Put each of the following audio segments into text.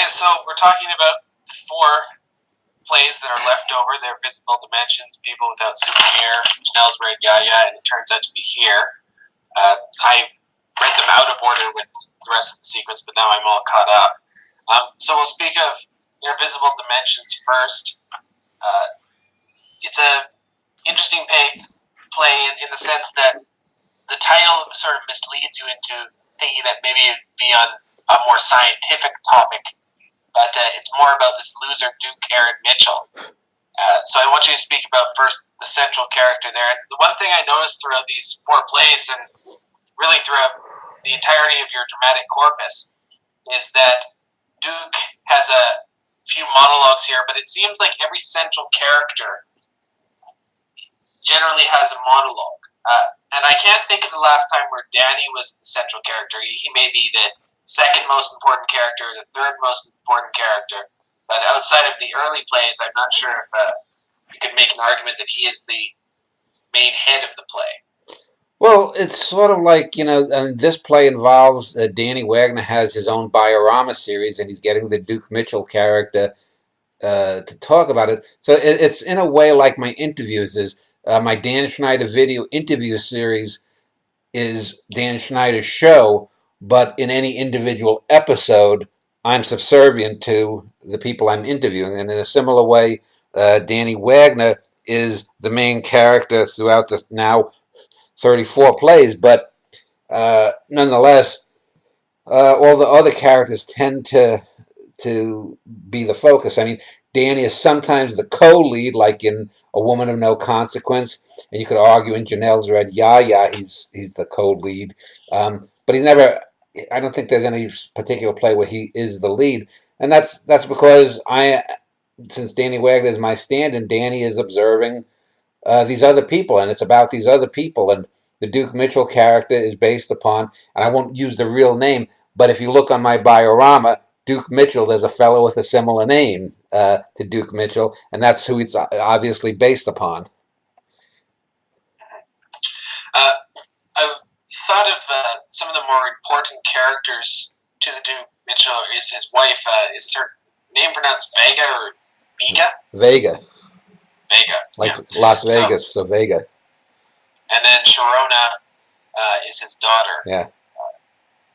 So we're talking about the four plays that are left over. They're Visible Dimensions, People Without Souvenir, Chanel's Red Yaya, and It Turns Out to Be Here. I read them out of order with the rest of the sequence, but now I'm all caught up. So we'll speak of Invisible Dimensions first. It's a interesting play in the sense that the title sort of misleads you into thinking that maybe it'd be on a more scientific topic, but it's more about this loser Duke Aaron Mitchell. So I want you to speak about first the central character there. And the one thing I noticed throughout these four plays, and really throughout the entirety of your dramatic corpus, is that Duke has a few monologues here, but it seems like every central character generally has a monologue. And I can't think of the last time where Danny was the central character. He may be the second most important character, the third most important character. But outside of the early plays, I'm not sure if you could make an argument that he is the main head of the play. Well, it's sort of like, this play involves Danny Wagner has his own Biorama series, and he's getting the Duke Mitchell character to talk about it. So it's in a way like my interviews is. My Dan Schneider video interview series is Dan Schneider's show, but in any individual episode, I'm subservient to the people I'm interviewing. And in a similar way, Danny Wagner is the main character throughout the now 34 plays, but nonetheless, all the other characters tend to be the focus. I mean, Danny is sometimes the co-lead, like in A Woman of No Consequence, and you could argue in Janelle's Red Yaya, he's the co-lead, but he's never. I don't think there's any particular play where he is the lead, and that's because since Danny Wagner is my stand-in, Danny is observing these other people, and it's about these other people, and the Duke Mitchell character is based upon, and I won't use the real name, but if you look on my Biorama, Duke Mitchell, there's a fellow with a similar name to Duke Mitchell, and that's who it's obviously based upon. I thought of some of the more important characters to the Duke Mitchell is his wife. Is her name pronounced Vega or Vega? Vega. Vega. Like yeah. Las Vegas, so Vega. And then Sharona is his daughter. Yeah.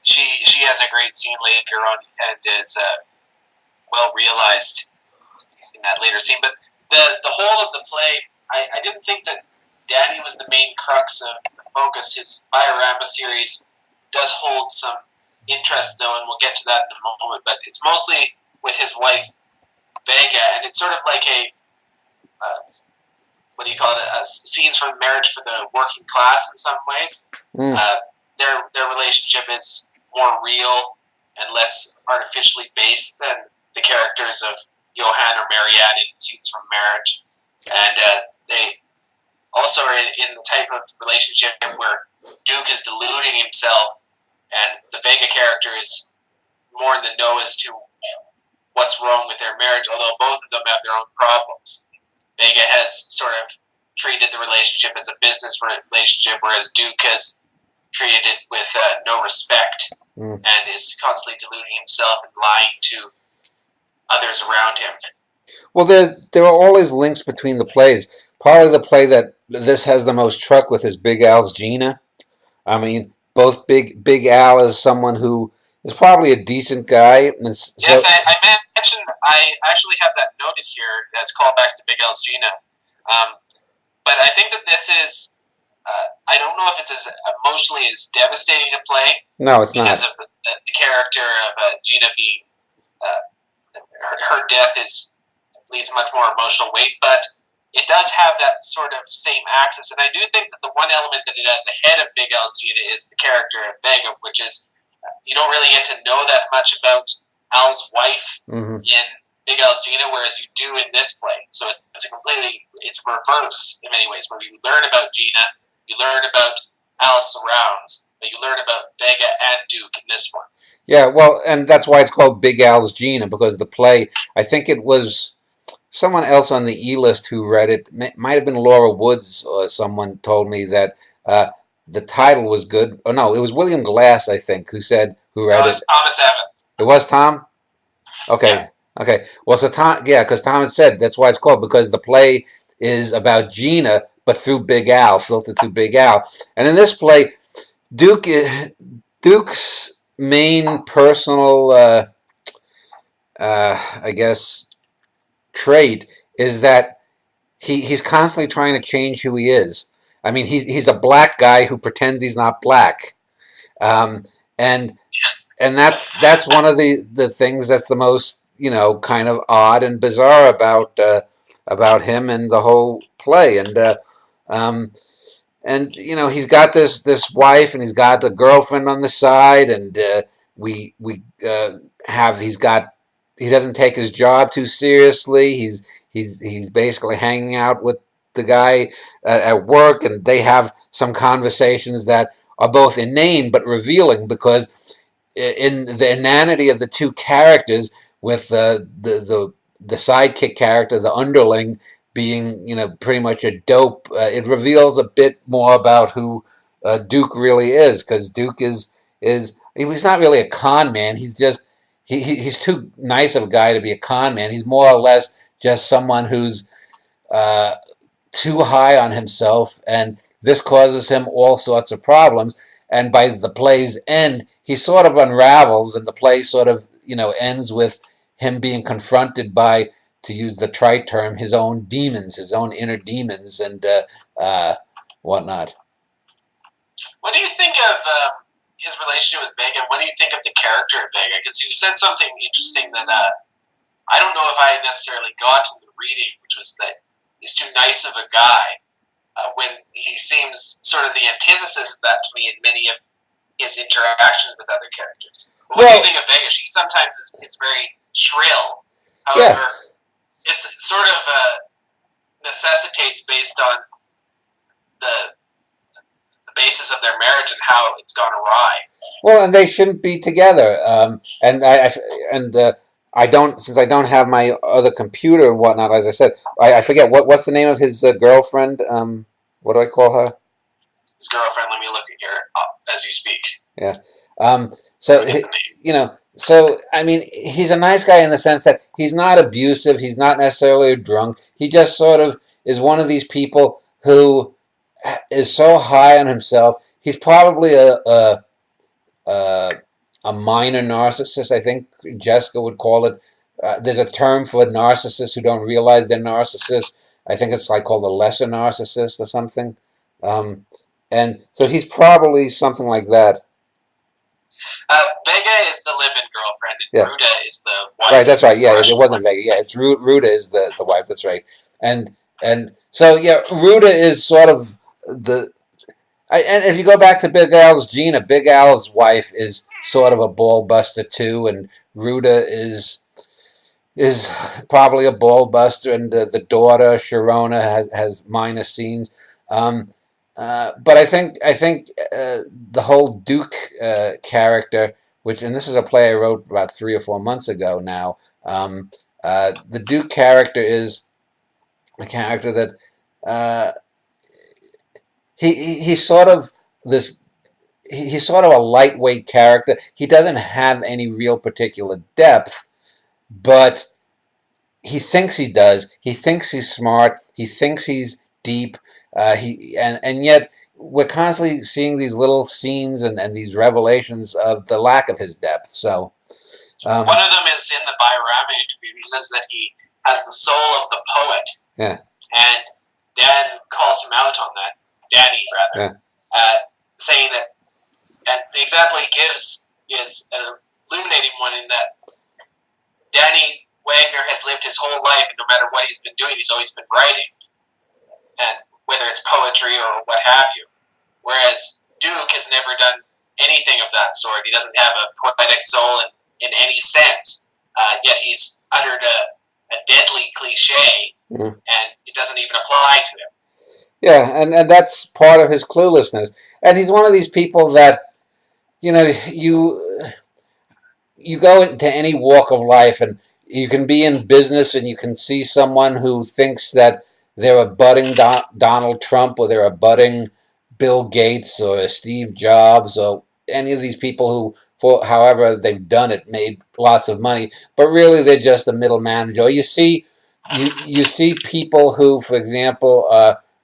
She has a great scene later on and is well realized in that later scene. But the whole of the play, I didn't think that Danny was the main crux of the focus. His Biorama series does hold some interest, though, and we'll get to that in a moment. But it's mostly with his wife, Vega, and it's sort of like a what do you call it? Scenes from marriage for the working class in some ways. Their relationship is more real and less artificially based than the characters of Johan or Marianne in Scenes from Marriage. And they also are in the type of relationship where Duke is deluding himself and the Vega character is more in the know as to what's wrong with their marriage, although both of them have their own problems. Vega has sort of treated the relationship as a business relationship, whereas Duke has treated it with no respect and is constantly deluding himself and lying to others around him. Well, there are always links between the plays. Probably the play that this has the most truck with is Big Al's Gina. I mean, both Big Al is someone who is probably a decent guy. Yes, I mentioned, I actually have that noted here as callbacks to Big Al's Gina. But I think that this is, I don't know if it's as emotionally as devastating a play. No, it's because not. Because of the character of Gina being, her death leaves much more emotional weight, but it does have that sort of same axis. And I do think that the one element that it has ahead of Big Al's Gina is the character of Vega, which is, you don't really get to know that much about Al's wife in Big Al's Gina, whereas you do in this play. So it's reverse in many ways, where you learn about Gina, you learn about Al's surrounds, but you learn about Vega and Duke in this one. Yeah, well, and that's why it's called Big Al's Gina, because the play, I think it was someone else on the E-list who read it, might have been Laura Woods, or someone told me that the title was good. Oh, no, it was William Glass, I think, who read it. It was Thomas Evans. It was Tom? Yeah. Okay. Okay. Well, so Tom, yeah, because Tom had said that's why it's called, because the play is about Gina, but through Big Al, filtered through Big Al. And in this play, Duke, Duke's main personal, I guess, trait is that he's constantly trying to change who he is. I mean, he's a black guy who pretends he's not black, um, and that's one of the things that's the most, kind of odd and bizarre about him and the whole play. Um, and he's got this wife, and he's got a girlfriend on the side, and we have he doesn't take his job too seriously. He's basically hanging out with the guy at work, and they have some conversations that are both inane but revealing, because in the inanity of the two characters, with the sidekick character, the underling, being pretty much a dope, it reveals a bit more about who Duke really is, because Duke is he's not really a con man. He's just he's too nice of a guy to be a con man. He's more or less just someone who's uh, too high on himself, and this causes him all sorts of problems. And by the play's end, he sort of unravels, and the play sort of ends with him being confronted by, to use the trite term, his own demons, his own inner demons, and whatnot. What do you think of his relationship with Vega? What do you think of the character of Vega? Because you said something interesting that I don't know if I necessarily got in the reading, which was that he's too nice of a guy, when he seems sort of the antithesis of that to me in many of his interactions with other characters. But what do you think of Vega? She sometimes is very shrill. However, it's sort of necessitates based on the basis of their marriage and how it's gone awry. Well, and they shouldn't be together. I don't, since I don't have my other computer and whatnot. As I said, I forget what's the name of his girlfriend. What do I call her? His girlfriend. Let me look at your as you speak. Yeah. So So I mean, he's a nice guy in the sense that he's not abusive. He's not necessarily a drunk. He just sort of is one of these people who is so high on himself. He's probably a, a minor narcissist. I think Jessica would call it. There's a term for narcissists who don't realize they're narcissists. I think it's like called a lesser narcissist or something. And so he's probably something like that. Vega is the live-in girlfriend, and Yeah. Ruda is the wife. Right, that's right. Yeah, it wasn't Vega. Yeah, it's Ruda is the wife. That's right. And so yeah, Ruda is sort of and if you go back to Big Al's Gina, Big Al's wife is sort of a ball buster too, and Ruda is probably a ball buster, and the daughter Sharona has minor scenes. But I think the whole Duke character, and this is a play I wrote about 3 or 4 months ago now. The Duke character is a character that uh, he's sort of this. He's sort of a lightweight character. He doesn't have any real particular depth, but he thinks he does. He thinks he's smart. He thinks he's deep. And yet we're constantly seeing these little scenes and these revelations of the lack of his depth. So one of them is in the Biorama interview. He says that he has the soul of the poet. Yeah. And Dan calls him out on that. Danny, rather. Yeah. Saying that, and the example he gives is an illuminating one in that Danny Wagner has lived his whole life, and no matter what he's been doing, he's always been writing. And whether it's poetry or what have you. Whereas Duke has never done anything of that sort. He doesn't have a poetic soul in any sense. Yet he's uttered a deadly cliche, and it doesn't even apply to him. Yeah, and that's part of his cluelessness. And he's one of these people that, you go into any walk of life, and you can be in business, and you can see someone who thinks that they're a budding Donald Trump, or they're a budding Bill Gates, or Steve Jobs, or any of these people who for however they've done it, made lots of money, but really they're just a middle manager. Or you see people who, for example,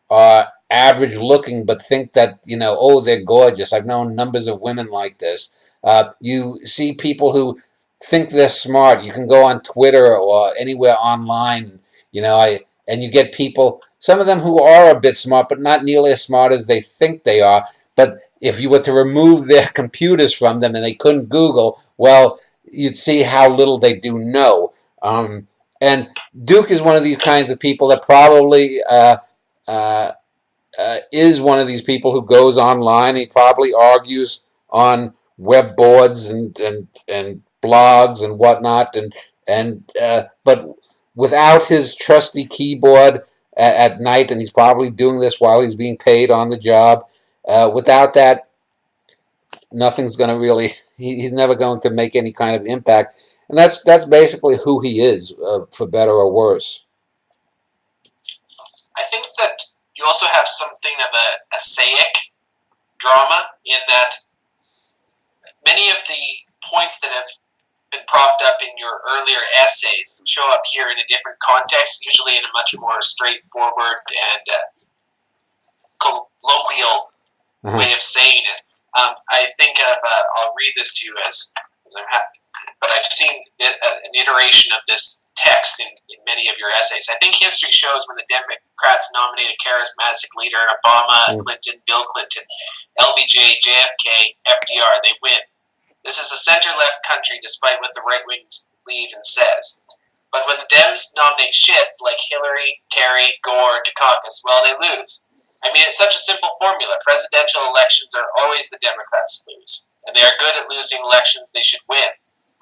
are average looking, but think that oh, they're gorgeous. I've known numbers of women like this. You see people who think they're smart. You can go on Twitter or anywhere online, and you get people, some of them who are a bit smart, but not nearly as smart as they think they are. But if you were to remove their computers from them and they couldn't Google, well, you'd see how little they do know. And Duke is one of these kinds of people that probably uh, is one of these people who goes online. He probably argues on web boards and blogs and whatnot, and but without his trusty keyboard at night, and he's probably doing this while he's being paid on the job. Without that, nothing's going to really. He's never going to make any kind of impact, and that's basically who he is, for better or worse. I think that you also have something of a essaic drama in that many of the points that have been propped up in your earlier essays show up here in a different context, usually in a much more straightforward and colloquial way of saying it. I think of, I'll read this to you as I'm happy, but I've seen an iteration of this text in many of your essays. I think history shows when the Democrats nominate a charismatic leader, Obama, Clinton, Bill Clinton, LBJ, JFK, FDR, they win. This is a center-left country, despite what the right wing believes and says. But when the Dems nominate shit like Hillary, Kerry, Gore, Dukakis, well, they lose. I mean, it's such a simple formula. Presidential elections are always the Democrats lose, and they are good at losing elections they should win.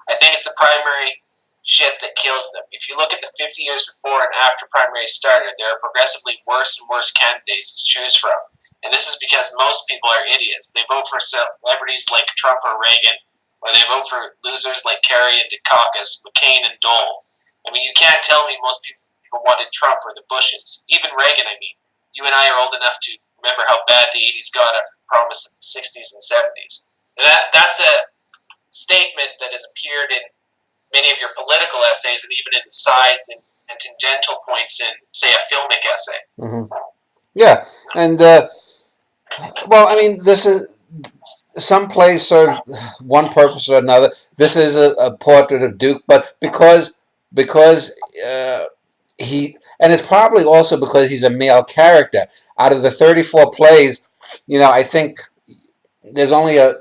I think it's the primary shit that kills them. If you look at the 50 years before and after primaries started, there are progressively worse and worse candidates to choose from. And this is because most people are idiots. They vote for celebrities like Trump or Reagan, or they vote for losers like Kerry and Dukakis, McCain and Dole. I mean, you can't tell me most people wanted Trump or the Bushes. Even Reagan, I mean. You and I are old enough to remember how bad the 80s got after the promise of the 60s and 70s. And that's a statement that has appeared in many of your political essays and even in the sides and tangential points in, say, a filmic essay. Mm-hmm. Yeah, and well, I mean, this is some plays serve one purpose or another. This is a portrait of Duke, but because he, and it's probably also because he's a male character. Out of the 34 plays, I think there's only a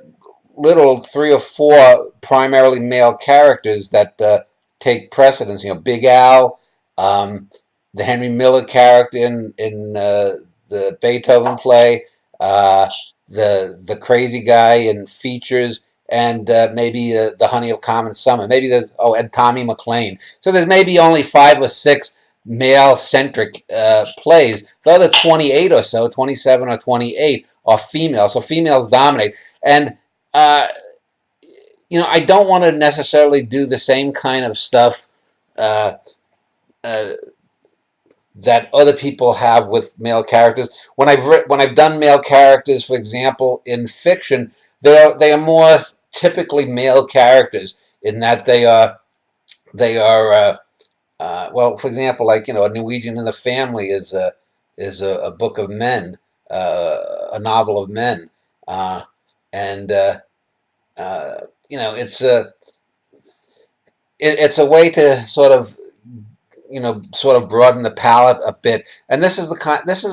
little 3 or 4 primarily male characters that take precedence. Big Al, the Henry Miller character in the Beethoven play, the crazy guy in Features, and maybe the Honey of Common Summer. Maybe there's and Tommy McLean. So there's maybe only 5 or 6 male-centric plays. The other 28 or so, 27 or 28, are female. So females dominate. And I don't want to necessarily do the same kind of stuff that other people have with male characters. When I've done male characters, for example, in fiction, they are more typically male characters in that they are well, for example, like a Norwegian in the Family is a book of men, a novel of men, and it's a way to sort of broaden the palette a bit. And this is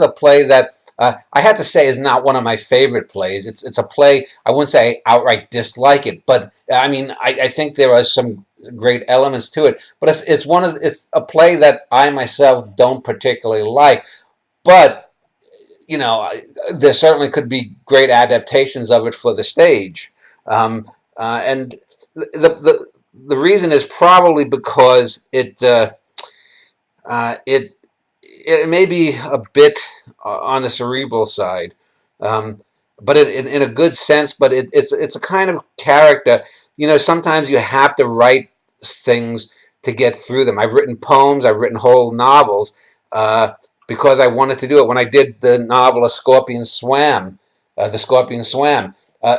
a play that I have to say is not one of my favorite plays. It's a play I wouldn't say I outright dislike it, but I mean I think there are some great elements to it. But it's a play that I myself don't particularly like. But there certainly could be great adaptations of it for the stage, and the reason is probably because it may be a bit on the cerebral side, but in a good sense. But it's a kind of character. Sometimes you have to write things to get through them. I've written poems. I've written whole novels because I wanted to do it. When I did the novel The Scorpion Swam,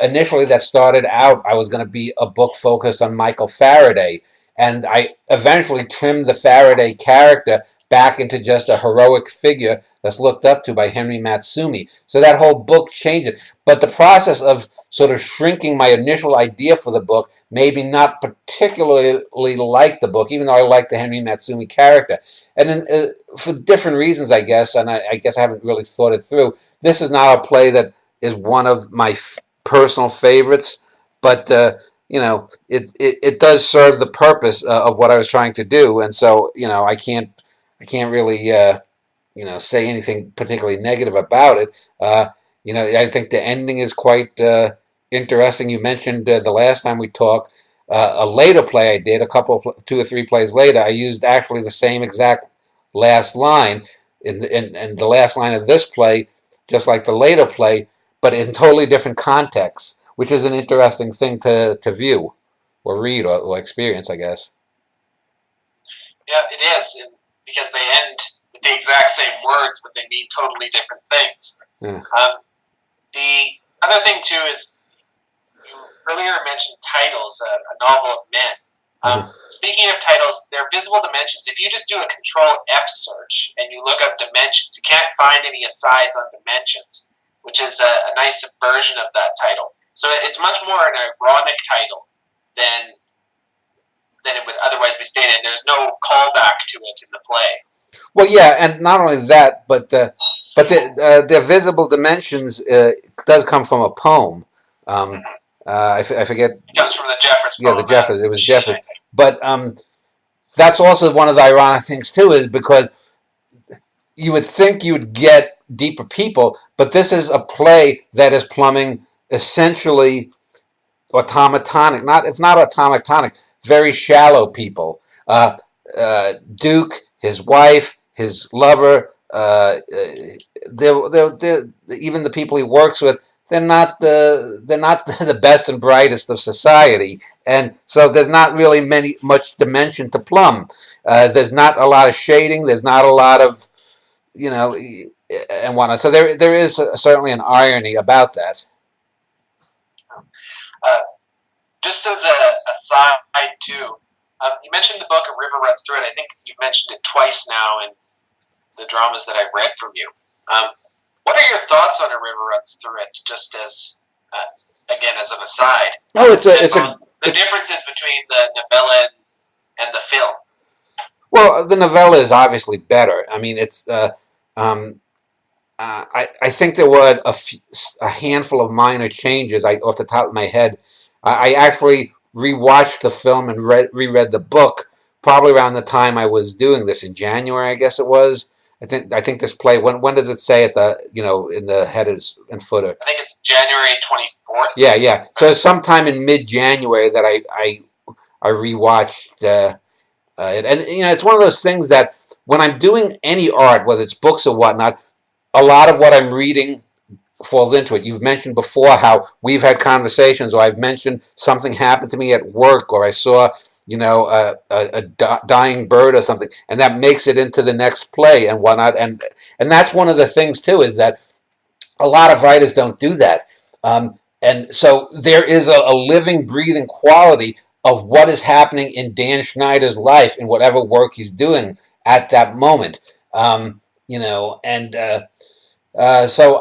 Initially, that started out, I was going to be a book focused on Michael Faraday, and I eventually trimmed the Faraday character back into just a heroic figure that's looked up to by Henry Matsumi. So that whole book changed it. But the process of sort of shrinking my initial idea for the book made me not particularly like the book, even though I like the Henry Matsumi character. And then, for different reasons, I guess, and I guess I haven't really thought it through, this is now a play that is one of my personal favorites, but it does serve the purpose of what I was trying to do, and so I can't really say anything particularly negative about it. I think the ending is quite interesting. You mentioned the last time we talked a later play I did, a couple of 2 or 3 plays later. I used actually the same exact last line in the last line of this play, just like the later play, but in totally different contexts, which is an interesting thing to view or read or experience, I guess. Yeah, it is, because they end with the exact same words, but they mean totally different things. Yeah. The other thing, too, is you earlier mentioned titles, a novel of men. Speaking of titles, they're visible dimensions. If you just do a Control F search and you look up dimensions, you can't find any asides on dimensions, which is a nice subversion of that title. So it's much more an ironic title than it would otherwise be stated. There's no callback to it in the play. Well, yeah, and not only that, but the visible dimensions does come from a poem. I forget. It comes from the Jeffers Yeah, poem. the Jeffers. It was Jeffers. But that's also one of the ironic things too, is because you would think you would get deeper people, but this is a play that is plumbing essentially automatonic, not if not automatonic, very shallow people. Duke, his wife, his lover, even the people he works with, they're not the best and brightest of society, and so there's not really much dimension to plumb. There's not a lot of shading. There's not a lot of and whatnot. So there is certainly an irony about that. Just as a side too, you mentioned the book A River Runs Through It. I think you've mentioned it twice now in the dramas that I've read from you. What are your thoughts on A River Runs Through It? Just as again as an aside. Oh, the differences between the novella and the film. Well, the novella is obviously better. I mean, it's. I think there were a handful of minor changes. Off the top of my head, I actually rewatched the film and reread the book probably around the time I was doing this in January, I guess it was. I think this play. When does it say at the in the headers and footer? I think it's January 24th. Yeah. So sometime in mid-January that I rewatched it, and it's one of those things that when I'm doing any art, whether it's books or whatnot, a lot of what I'm reading falls into it. You've mentioned before how we've had conversations, or I've mentioned something happened to me at work, or I saw a dying bird or something, and that makes it into the next play and whatnot. And that's one of the things too, is that a lot of writers don't do that. And so there is a living, breathing quality of what is happening in Dan Schneider's life in whatever work he's doing at that moment. So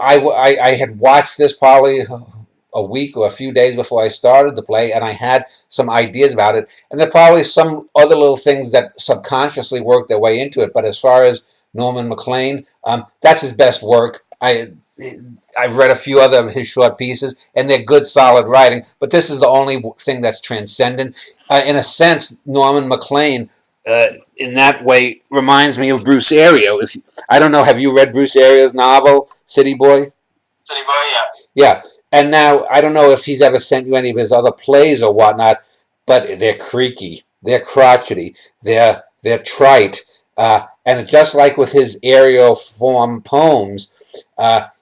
I had watched this probably a week or a few days before I started the play, and I had some ideas about it. And there are probably some other little things that subconsciously worked their way into it. But as far as Norman MacLean, that's his best work. I've read a few other of his short pieces, and they're good, solid writing. But this is the only thing that's transcendent. In a sense, Norman MacLean, in that way, reminds me of Bruce Ario. I don't know, have you read Bruce Ario's novel, City Boy? City Boy, yeah. Yeah. And now, I don't know if he's ever sent you any of his other plays or whatnot, but they're creaky, they're crotchety, they're trite. And just like with his aerial form poems,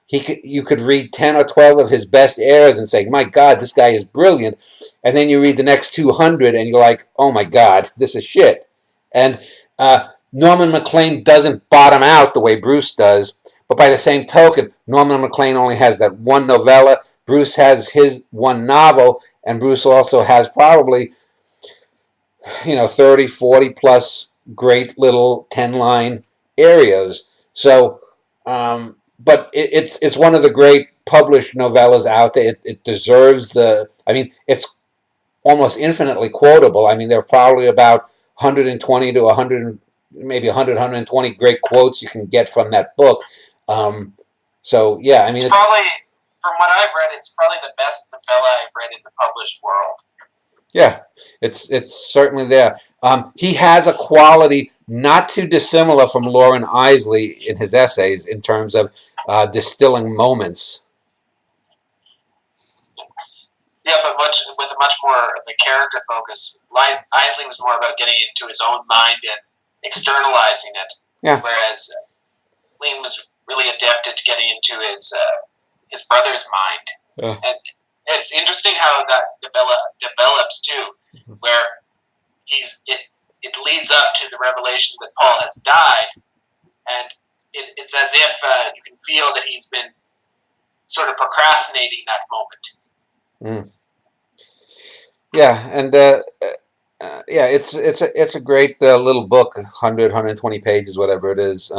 you could read 10 or 12 of his best airs and say, my God, this guy is brilliant. And then you read the next 200 and you're like, oh my God, this is shit. And Norman MacLean doesn't bottom out the way Bruce does. But by the same token, Norman MacLean only has that one novella Bruce has his one novel, and Bruce also has probably 30, 40 plus great little 10-line areas. So, but it's one of the great published novellas out there. It deserves the. I mean, it's almost infinitely quotable. I mean, there are probably about 120 to 100, maybe 100, 120 great quotes you can get from that book. So yeah, I mean, it's probably, from what I've read, it's probably the best novella I've read in the published world. Yeah, it's certainly there. He has a quality not too dissimilar from Lauren Isley in his essays in terms of distilling moments. Yeah, but with a much more of a character focus. Isley was more about getting into his own mind and externalizing it. Yeah. Whereas Lean was really adept at getting into his brother's mind. Yeah. And it's interesting how that develops too, where it leads up to the revelation that Paul has died, and it's as if you can feel that he's been sort of procrastinating that moment. Yeah, and yeah, it's a great little book, 100, 120 pages, whatever it is.